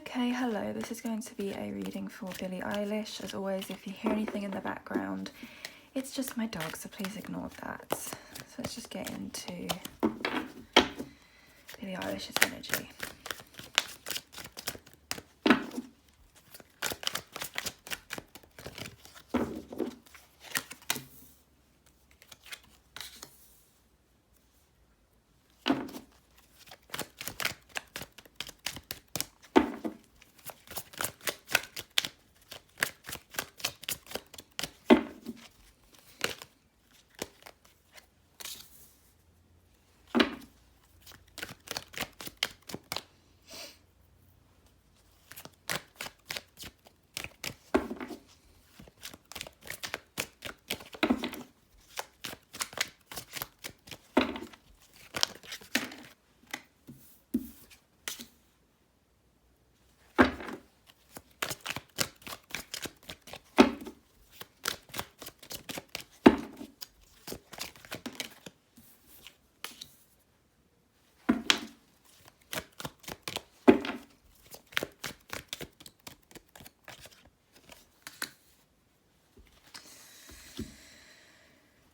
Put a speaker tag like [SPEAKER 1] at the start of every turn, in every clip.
[SPEAKER 1] Okay, hello, this is going to be a reading for Billie Eilish. As always, if you hear anything in the background, it's just my dog, so please ignore that. So let's just get into Billie Eilish's energy.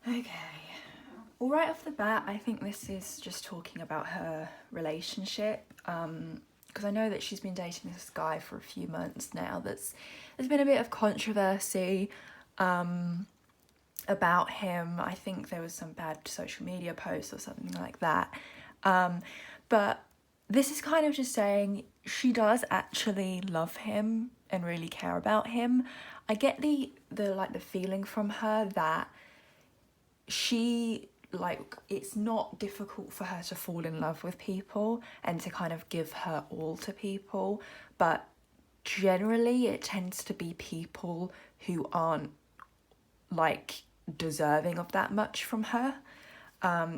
[SPEAKER 1] Okay, well, right off the bat, I think this is just talking about her relationship, because I know that she's been dating this guy for a few months now. There's been a bit of controversy about him. I think there was some bad social media posts or something like that, but this is kind of just saying she does actually love him and really care about him. I get the feeling from her that she, like, it's not difficult for her to fall in love with people and to kind of give her all to people, but generally it tends to be people who aren't like deserving of that much from her.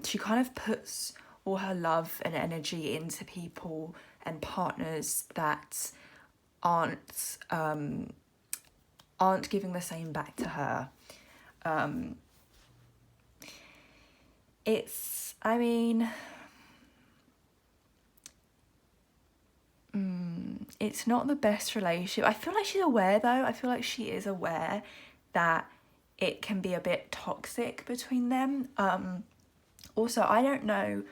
[SPEAKER 1] She kind of puts all her love and energy into people and partners that aren't giving the same back to her. It's not the best relationship. I feel like she's aware though. I feel like she is aware that it can be a bit toxic between them. Also, I don't know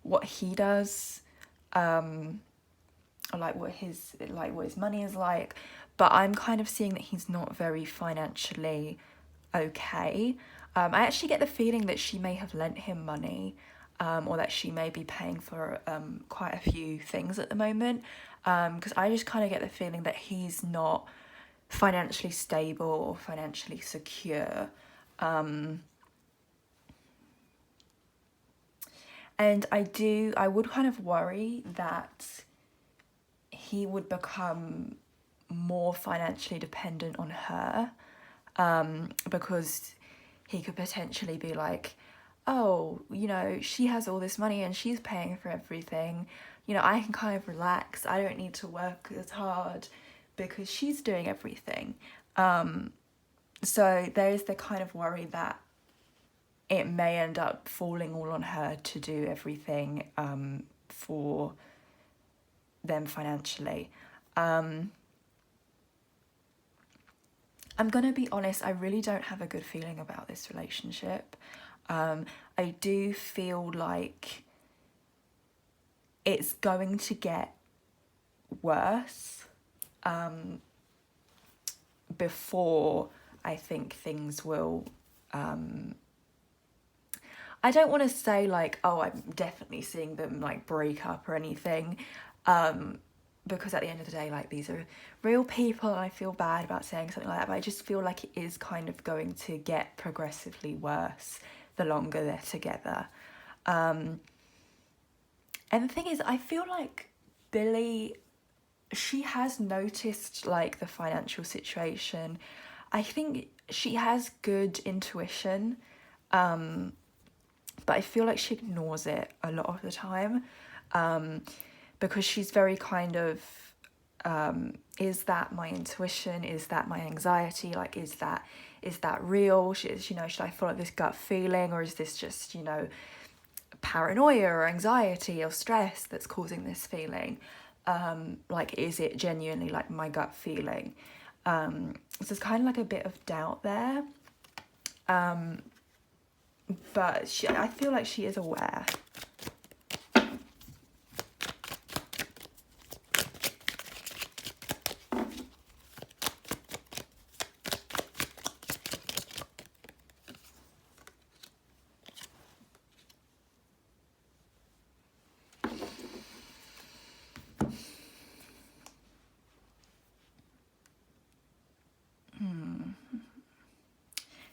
[SPEAKER 1] what he does, or like what his money is like, but I'm kind of seeing that he's not very financially okay. I actually get the feeling that she may have lent him money, or that she may be paying for quite a few things at the moment, because I just kind of get the feeling that he's not financially stable or financially secure. And I would kind of worry that he would become more financially dependent on her, because he could potentially be like, oh, you know, she has all this money and she's paying for everything. You know, I can kind of relax. I don't need to work as hard because she's doing everything. So there is the kind of worry that it may end up falling all on her to do everything for them financially. I'm gonna be honest, I really don't have a good feeling about this relationship. I do feel like it's going to get worse before I think things will... I don't want to say like, oh, I'm definitely seeing them like break up or anything, because at the end of the day, like, these are real people and I feel bad about saying something like that, but I just feel like it is kind of going to get progressively worse the longer they're together. And the thing is, I feel like Billie, she has noticed like the financial situation. I think she has good intuition, but I feel like she ignores it a lot of the time, because she's very kind of, is that my intuition? Is that my anxiety? Like, is that real? You know, should I follow this gut feeling, or is this just, you know, paranoia or anxiety or stress that's causing this feeling? Like, is it genuinely like my gut feeling? So there's kind of like a bit of doubt there. But I feel like she is aware.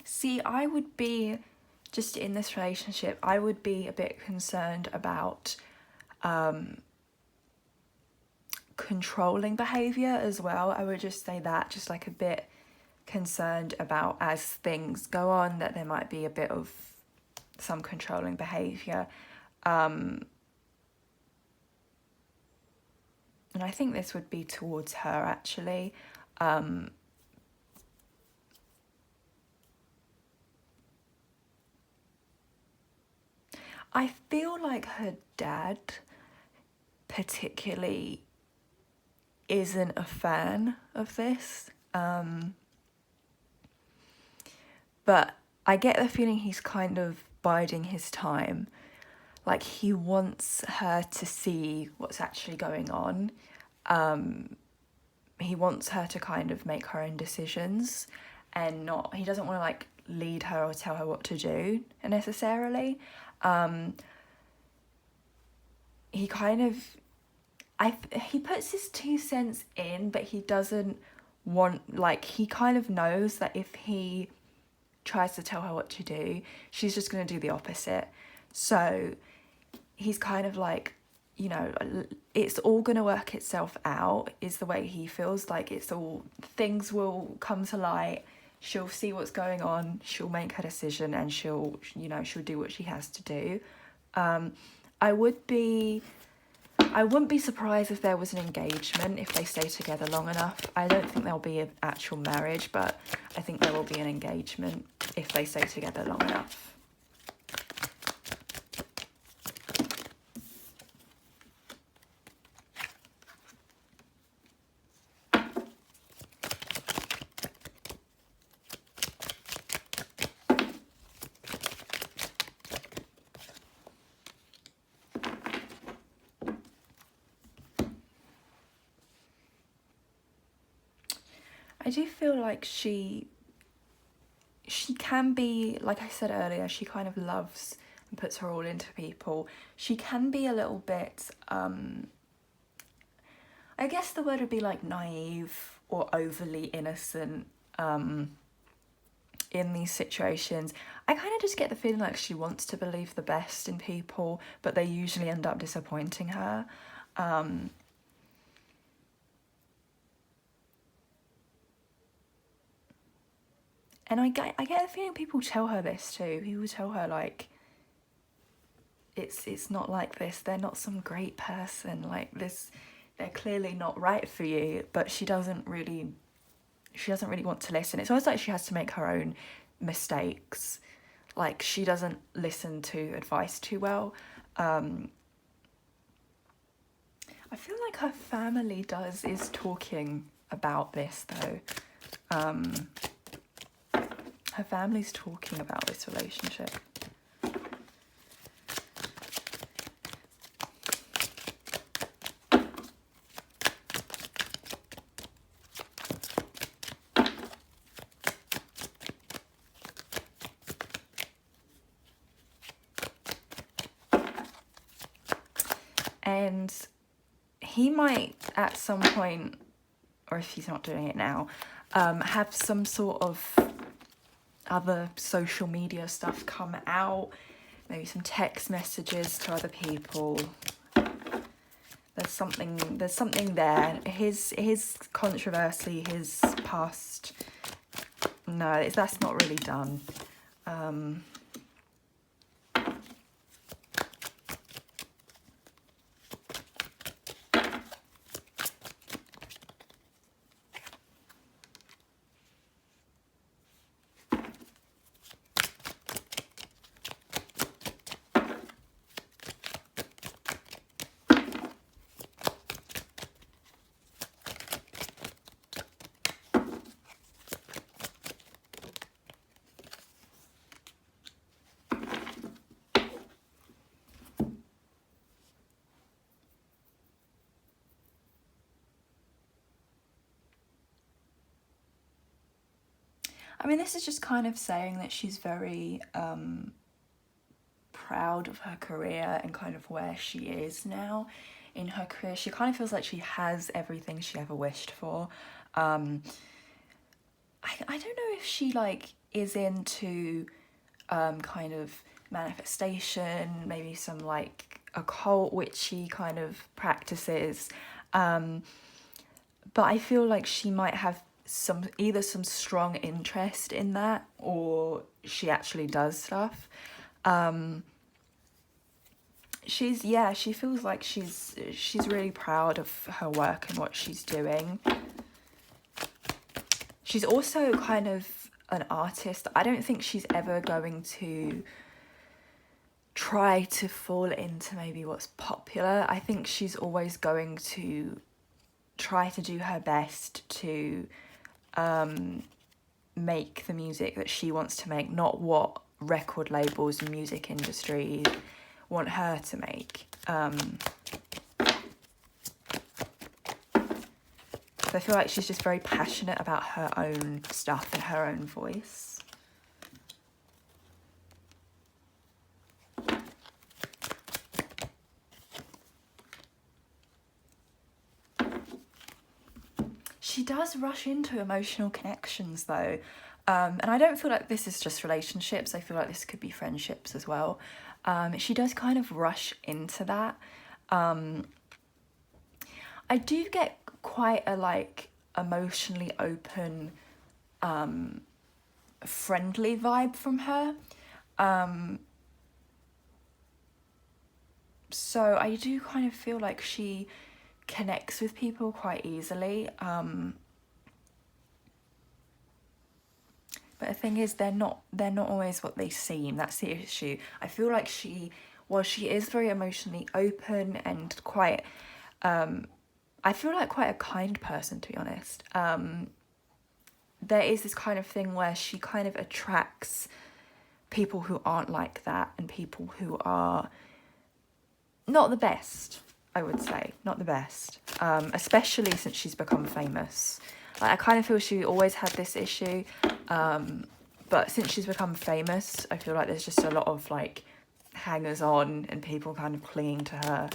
[SPEAKER 1] See, I would be, just in this relationship, I would be a bit concerned about controlling behaviour as well. I would just say that, just like a bit concerned about, as things go on, that there might be a bit of some controlling behaviour. And I think this would be towards her, actually. I feel like her dad particularly isn't a fan of this. But I get the feeling he's kind of biding his time. Like, he wants her to see what's actually going on. He wants her to kind of make her own decisions, and he doesn't want to like lead her or tell her what to do necessarily. He kind of, he puts his 2 cents in, but he doesn't want, like, he kind of knows that if he tries to tell her what to do, she's just going to do the opposite. So he's kind of like, you know, it's all going to work itself out, is the way he feels. Like, things will come to light, she'll see what's going on, she'll make her decision, and she'll do what she has to do. I wouldn't be surprised if there was an engagement, if they stay together long enough. I don't think there'll be an actual marriage, but I think there will be an engagement if they stay together long enough. I do feel like she can be, like I said earlier, she kind of loves and puts her all into people. She can be a little bit, I guess the word would be like naive or overly innocent in these situations. I kind of just get the feeling like she wants to believe the best in people, but they usually end up disappointing her. And I get the feeling people tell her this too. People tell her, like, it's not like this. They're not some great person. Like, this, they're clearly not right for you. But she doesn't really want to listen. It's almost like she has to make her own mistakes. Like, she doesn't listen to advice too well. I feel like her family is talking about this though. Her family's talking about this relationship. And he might at some point, or if he's not doing it now, have some sort of other social media stuff come out, maybe some text messages to other people. There's something there. His controversy, his past, no, that's not really done. I mean, this is just kind of saying that she's very proud of her career and kind of where she is now in her career. She kind of feels like she has everything she ever wished for. I don't know if she like is into kind of manifestation, maybe some like occult witchy kind of practices. But I feel like she might have either some strong interest in that, or she actually does stuff. She feels like she's really proud of her work and what she's doing. She's also kind of an artist. I don't think she's ever going to try to fall into maybe what's popular. I think she's always going to try to do her best to make the music that she wants to make, not what record labels and music industry want her to make. So I feel like she's just very passionate about her own stuff and her own voice. She does rush into emotional connections though. And I don't feel like this is just relationships. I feel like this could be friendships as well. She does kind of rush into that. I do get quite a like emotionally open, friendly vibe from her. So I do kind of feel like she connects with people quite easily. But the thing is, they're not always what they seem. That's the issue. I feel like while she is very emotionally open and quite, I feel like quite a kind person, to be honest. There is this kind of thing where she kind of attracts people who aren't like that and people who are not the best, I would say. Not the best. Especially since she's become famous. Like, I kind of feel she always had this issue. But since she's become famous, I feel like there's just a lot of like hangers on and people kind of clinging to her.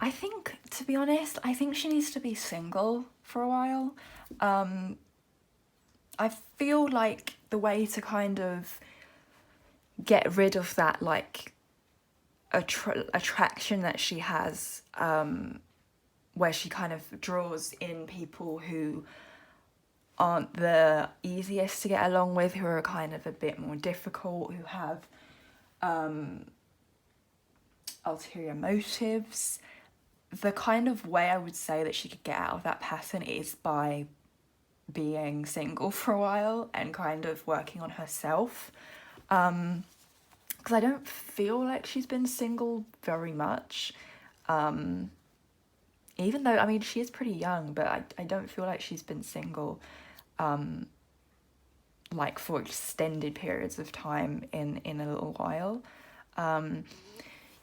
[SPEAKER 1] I think, to be honest, I think she needs to be single for a while. I feel like the way to kind of get rid of that like attraction that she has, where she kind of draws in people who aren't the easiest to get along with, who are kind of a bit more difficult, who have ulterior motives. The kind of way I would say that she could get out of that pattern is by being single for a while and kind of working on herself. Because I don't feel like she's been single very much. Even though, I mean, she is pretty young, but I don't feel like she's been single like for extended periods of time in a little while.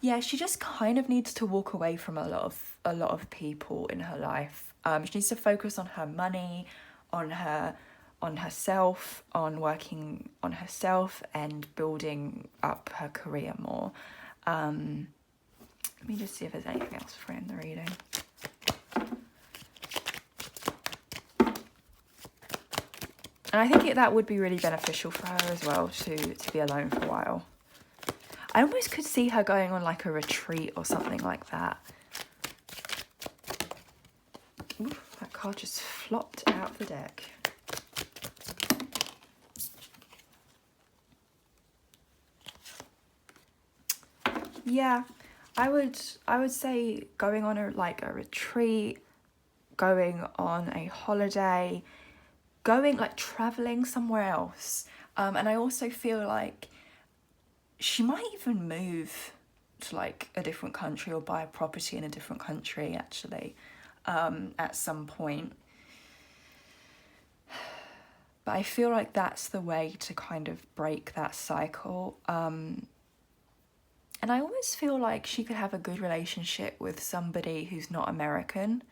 [SPEAKER 1] Yeah, she just kind of needs to walk away from a lot of people in her life. She needs to focus on her money, on herself, on working on herself and building up her career more. Let me just see if there's anything else for in the reading. And I think that would be really beneficial for her as well to be alone for a while. I almost could see her going on like a retreat or something like that. Oof, that card just flopped out the deck. Yeah, I would say going on a retreat, going on a holiday, going like traveling somewhere else. And I also feel like she might even move to like a different country or buy a property in a different country actually, at some point. But I feel like that's the way to kind of break that cycle. And I almost feel like she could have a good relationship with somebody who's not American.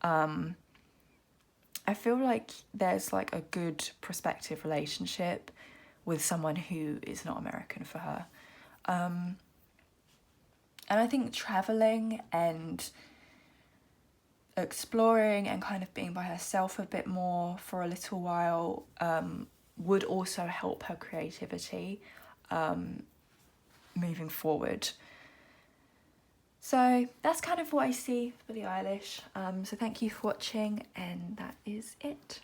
[SPEAKER 1] I feel like there's like a good prospective relationship with someone who is not American for her. And I think traveling and exploring and kind of being by herself a bit more for a little while would also help her creativity moving forward. So that's kind of what I see for Billie Eilish. So thank you for watching, and that is it.